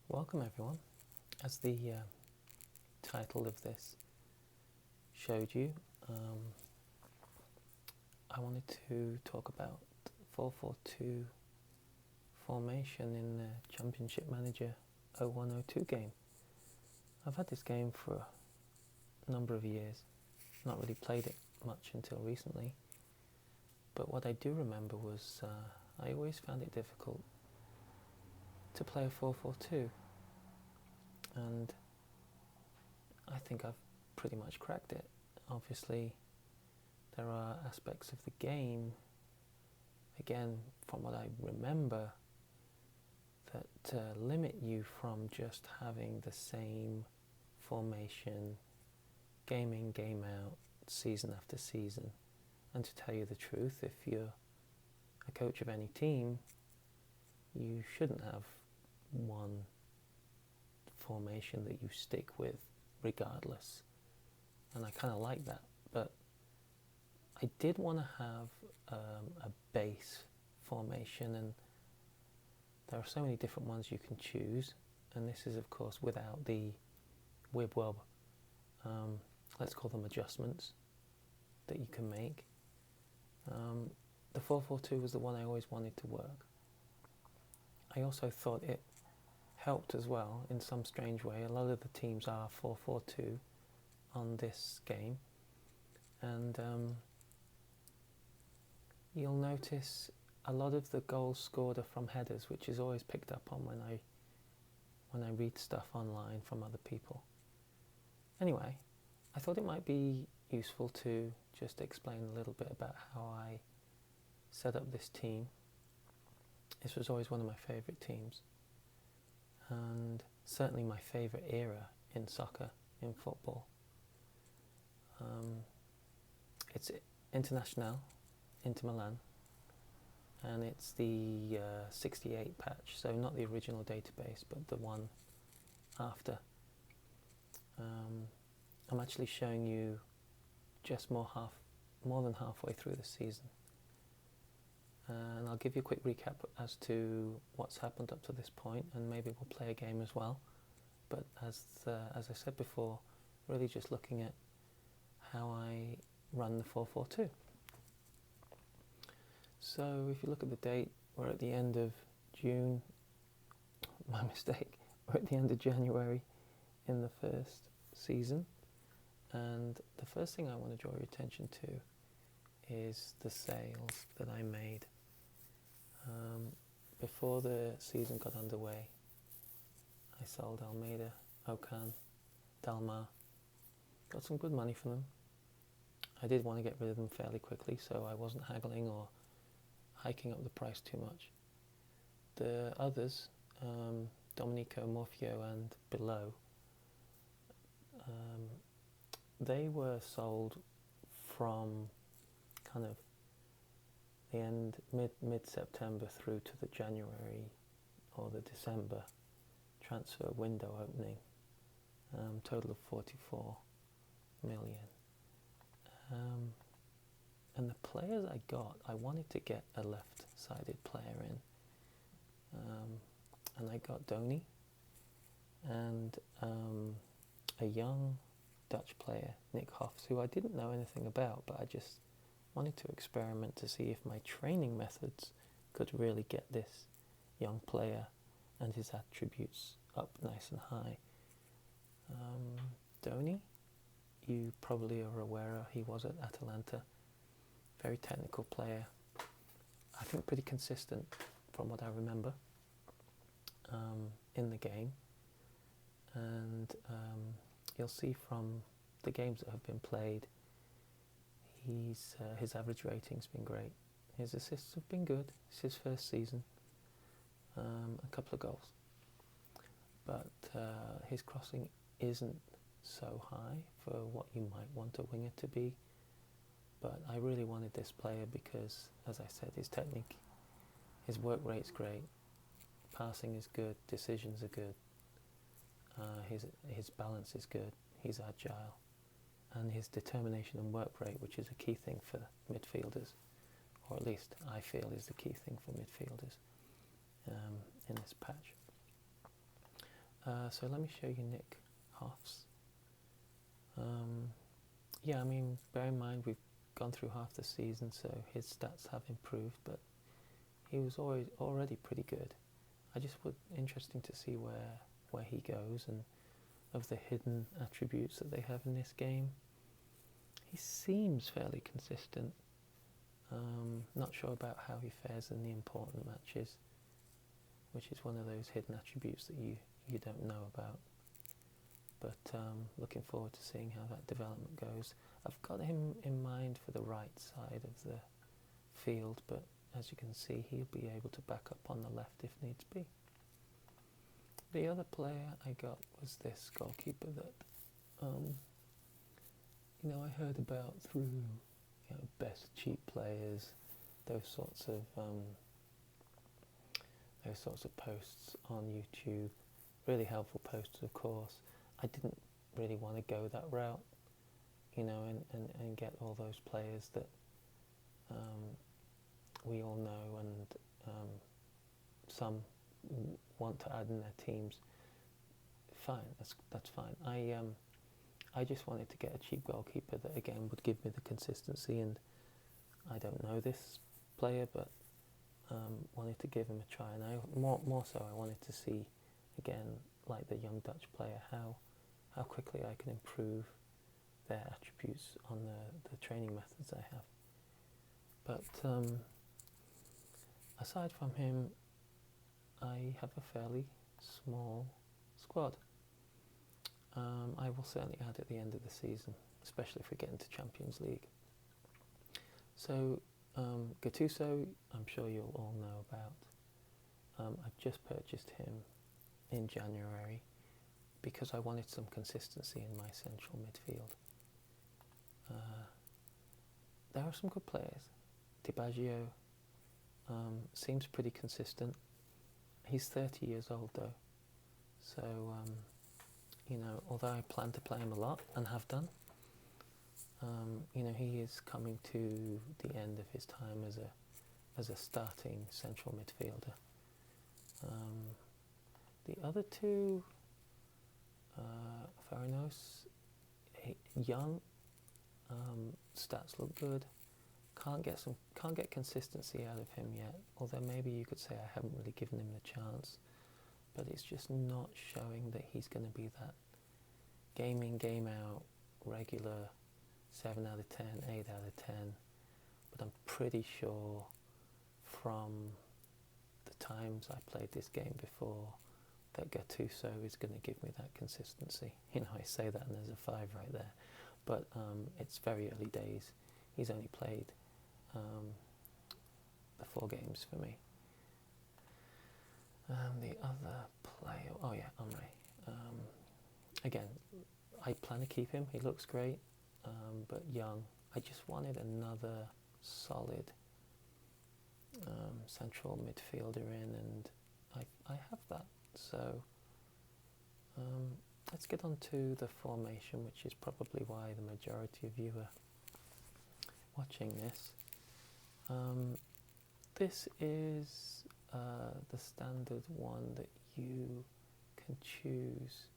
Welcome everyone. As the title of this showed you, I wanted to talk about 4-4-2 formation in the Championship Manager 0102 game. I've had this game for a number of years, not really played it much until recently, but what I do remember was I always found it difficult to play a 4-4-2, and I think I've pretty much cracked it. Obviously there are aspects of the game, again from what I remember, that limit you from just having the same formation game in, game out, season after season. And to tell you the truth, if you're a coach of any team, you shouldn't have one formation that you stick with regardless. And I kind of like that, but I did want to have a base formation, and there are so many different ones you can choose, and this is of course without the wib-wob, let's call them adjustments, that you can make. The 4-4-2 was the one I always wanted to work. I also thought it helped as well in some strange way. A lot of the teams are 4-4-2 on this game, and you'll notice a lot of the goals scored are from headers, which is always picked up on when I read stuff online from other people. Anyway, I thought it might be useful to just explain a little bit about how I set up this team. This was always one of my favourite teams, and certainly my favourite era in soccer, in football. It's International, Inter Milan, and it's the 68 patch, so not the original database, but the one after. I'm actually showing you just more than halfway through the season, and I'll give you a quick recap as to what's happened up to this point, and maybe we'll play a game as well. But as I said before, really just looking at how I run the 4-4-2. So if you look at the date, we're at the end of June. My mistake. We're at the end of January in the first season, and the first thing I want to draw your attention to is the sales that I made before the season got underway. I sold Almeida, Okan, Dalmar, got some good money for them. I did want to get rid of them fairly quickly, so I wasn't haggling or hiking up the price too much. The others, Domenico, Morfeo and Below, they were sold from kind of the end, mid-September through to the January or the December transfer window opening, total of 44 million. And the players I got, I wanted to get a left-sided player in, and I got Donny and a young Dutch player, Nick Hofs, who I didn't know anything about, but I just wanted to experiment to see if my training methods could really get this young player and his attributes up nice and high. Donny, you probably are aware of, he was at Atalanta, very technical player, I think pretty consistent from what I remember in the game, and you'll see from the games that have been played, his average rating's been great, his assists have been good, it's his first season, a couple of goals, but his crossing isn't so high for what you might want a winger to be. But I really wanted this player because, as I said, his technique, his work rate's great, passing is good, decisions are good, his balance is good, he's agile, and his determination and work rate, which is a key thing for midfielders, or at least I feel is the key thing for midfielders in this patch. So let me show you Nick Hoff's. Yeah, I mean, bear in mind we've gone through half the season, so his stats have improved, but he was already pretty good. I just would interesting to see where he goes and of the hidden attributes that they have in this game. He seems fairly consistent. Not sure about how he fares in the important matches, which is one of those hidden attributes that you don't know about. But looking forward to seeing how that development goes. I've got him in mind for the right side of the field, but as you can see, he'll be able to back up on the left if needs be. The other player I got was this goalkeeper that, I heard about through, best cheap players, those sorts of posts on YouTube. Really helpful posts, of course. I didn't really want to go that route, and get all those players that we all know and some want to add in their teams. Fine, that's fine. I just wanted to get a cheap goalkeeper that again would give me the consistency, and I don't know this player, but wanted to give him a try. And more so I wanted to see again, like the young Dutch player, how quickly I can improve their attributes on the training methods I have. But aside from him, I have a fairly small squad. I will certainly add at the end of the season, especially if we get into Champions League. So Gattuso, I'm sure you'll all know about. I've just purchased him in January because I wanted some consistency in my central midfield. There are some good players. Dibaggio seems pretty consistent. He's 30 years old though, so although I plan to play him a lot and have done, he is coming to the end of his time as a starting central midfielder. The other two, Farinos, young, stats look good. Can't get consistency out of him yet. Although maybe you could say I haven't really given him the chance, but it's just not showing that he's going to be that game in, game out, regular 7 out of 10, 8 out of 10. But I'm pretty sure from the times I played this game before that Gattuso is going to give me that consistency. I say that and there's a 5 right there. But it's very early days. He's only played the 4 games for me. The other player, Omre. Again, I plan to keep him. He looks great, but young. I just wanted another solid central midfielder in, and I have that. So let's get on to the formation, which is probably why the majority of you are watching this. This is the standard one that you can choose.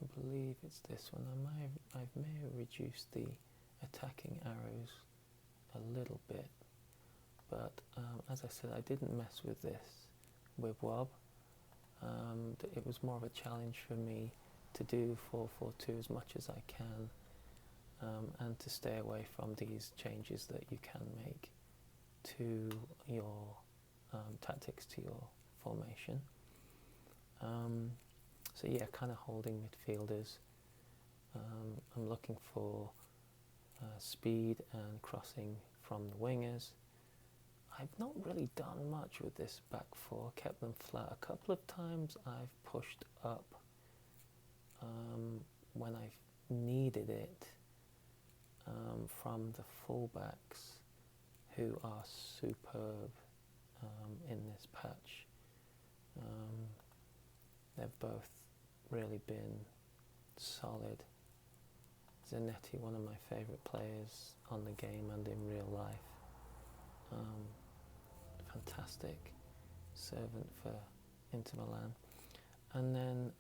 I believe it's this one. I may have reduced the attacking arrows a little bit, but as I said, I didn't mess with this with Wob. It was more of a challenge for me to do 4-4-2 as much as I can, and to stay away from these changes that you can make to your tactics, to your formation. So yeah, kind of holding midfielders. I'm looking for speed and crossing from the wingers. I've not really done much with this back 4, kept them flat. A couple of times I've pushed up when I've needed it from the fullbacks, who are superb in this patch. They've both really been solid. Zanetti, one of my favourite players on the game and in real life. Fantastic servant for Inter Milan. And then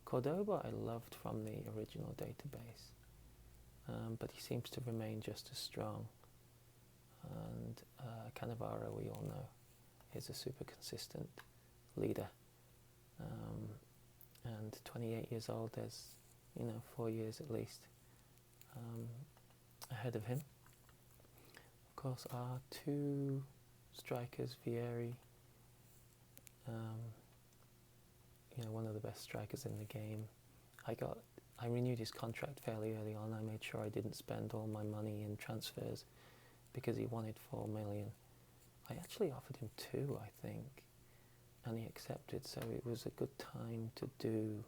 Cordoba I loved from the original database, but he seems to remain just as strong. And Cannavaro, we all know, is a super consistent leader. And 28 years old, there's 4 years at least ahead of him. Of course, our two strikers, Vieri, one of the best strikers in the game. I renewed his contract fairly early on. I made sure I didn't spend all my money in transfers because he wanted 4 million. I actually offered him 2, I think, and he accepted, so it was a good time to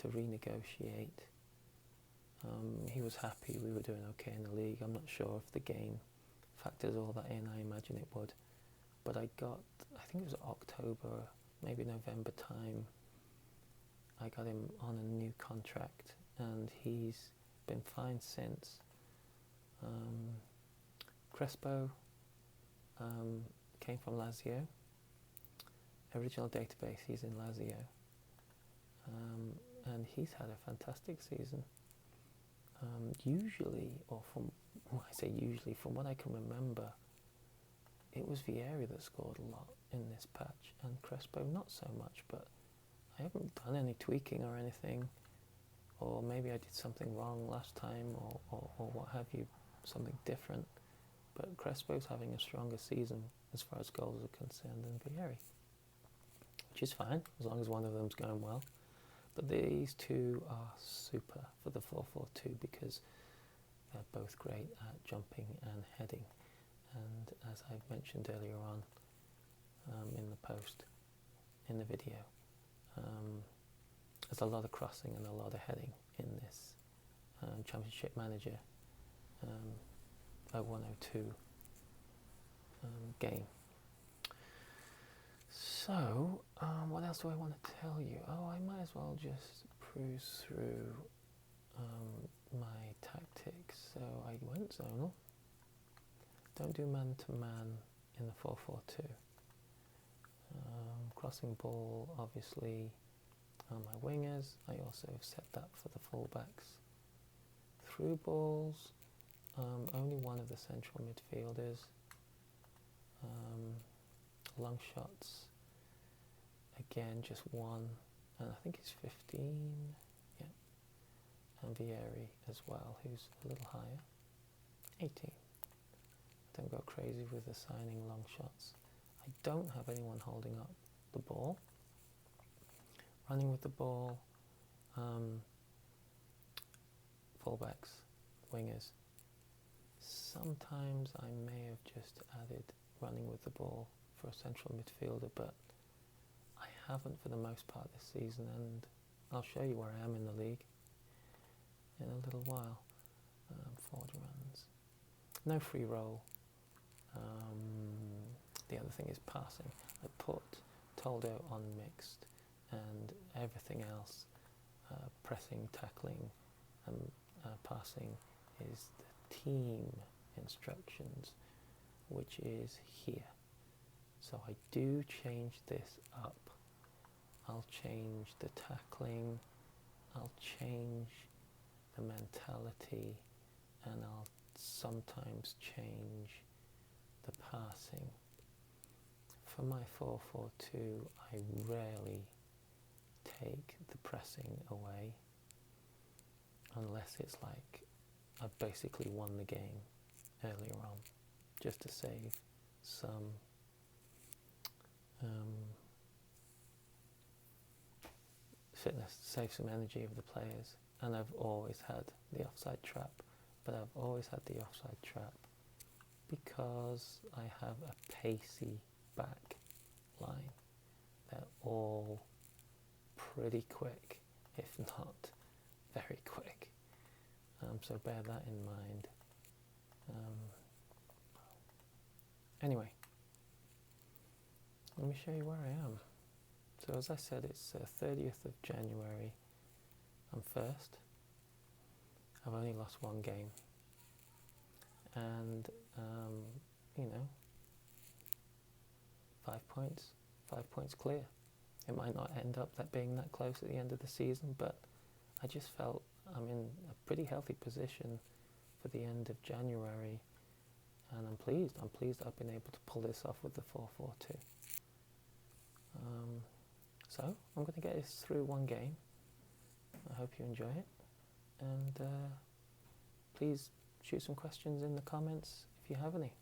renegotiate. He was happy, we were doing okay in the league. I'm not sure if the game factors all that in. I imagine it would. But I think it was October, maybe November time, I got him on a new contract, and he's been fine since. Crespo came from Lazio. Original database, he's in Lazio. And he's had a fantastic season. Usually, from what I can remember, it was Vieri that scored a lot in this patch, and Crespo not so much, but I haven't done any tweaking or anything, or maybe I did something wrong last time, or what have you, something different. But Crespo's having a stronger season as far as goals are concerned than Vieri, which is fine, as long as one of them's going well. But these two are super for the 4-4-2 because they're both great at jumping and heading. And as I've mentioned earlier on in the post, in the video, there's a lot of crossing and a lot of heading in this Championship Manager 0102 game. So, what else do I want to tell you? Oh, I might as well just cruise through my tactics. So I went zonal. Don't do man-to-man in the 4-4-2. Crossing ball, obviously, on my wingers. I also set that for the fullbacks. Through balls, only one of the central midfielders. Long shots, again, just one, and I think it's 15, yeah. And Vieri as well, who's a little higher, 18. Don't go crazy with assigning long shots. I don't have anyone holding up the ball. Running with the ball, fullbacks, wingers. Sometimes I may have just added running with the ball for a central midfielder, but I haven't for the most part this season, and I'll show you where I am in the league in a little while. Forward runs. No free roll. The other thing is passing. I put Toldo on mixed, and everything else, pressing, tackling, and passing, is the team instructions, which is here. So I do change this up. I'll change the tackling, I'll change the mentality, and I'll sometimes change the passing. For my 4-4-2, I rarely take the pressing away, unless it's like I've basically won the game earlier on, just to save some fitness, save some energy of the players. And I've always had the offside trap, but I've always had the offside trap because I have a pacey back line. They're all pretty quick, if not very quick. So bear that in mind. Anyway, let me show you where I am. So as I said, it's 30th of January. I'm first. I've only lost one game. And, 5 points clear. It might not end up that being that close at the end of the season, but I just felt I'm in a pretty healthy position for the end of January, and I'm pleased. I'm pleased I've been able to pull this off with the 4-4-2. So I'm going to get this through one game. I hope you enjoy it, and please shoot some questions in the comments if you have any.